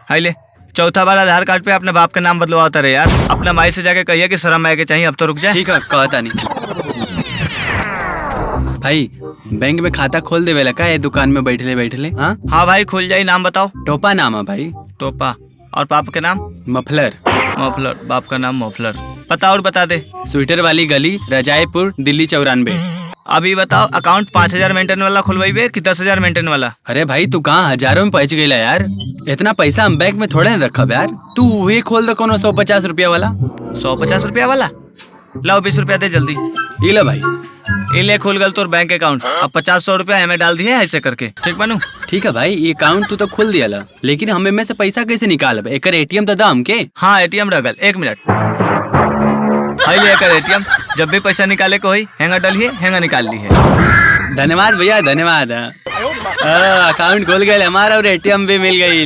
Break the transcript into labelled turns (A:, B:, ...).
A: हाई ले, चौथा वाला आधार कार्ड पे अपने बाप के नाम बदलवाता रहे यार। अपने माई से जाके कहिए कि शर्म आए के चाहिए, अब तो रुक जाए।
B: ठीक है, कहता नहीं। भाई बैंक में खाता खोल देवेला का ये दुकान में बैठले बैठले? हाँ
A: हाँ भाई खुल जाई। नाम बताओ।
B: टोपा नाम है भाई।
A: टोपा। और पापा के नाम?
B: मफलर।
A: मफलर। बाप का नाम मफलर। पता और बता दे।
B: स्वेटर वाली गली, रजाईपुर, दिल्ली 94।
A: अभी बताओ, अकाउंट 5,000 मेंटेन वाला खुलवाइबे कि 10,000 मेंटेन वाला?
B: अरे भाई तू कहाँ हजारों में पहुंच गई यार। इतना पैसा हम बैंक में थोड़े न रखब यार। तू वही खोल दो कोनो 150 रुपया वाला।
A: 150 रुपया वाला? लाओ 20 रुपया दे जल्दी।
B: ये लो भाई।
A: इले खुल गल तोर बैंक अकाउंट। अब 50-100 रुपया हमें डाल दिए ऐसे करके, ठीक बनू?
B: ठीक है भाई, ये अकाउंट तू तो खुल दिया ला, लेकिन हमें में से पैसा कैसे निकालब? एकर एटीएम तो दाम के।
A: हाँ एटीएम रगल, 1 मिनट। हाई ले एकर एटीएम। जब भी पैसा निकाले को होई हैंगा डलिए, हैंगा निकाल ली है।
B: धन्यवाद भैया, धन्यवाद। अकाउंट खुल गए हमारा और एटीएम भी मिल गई।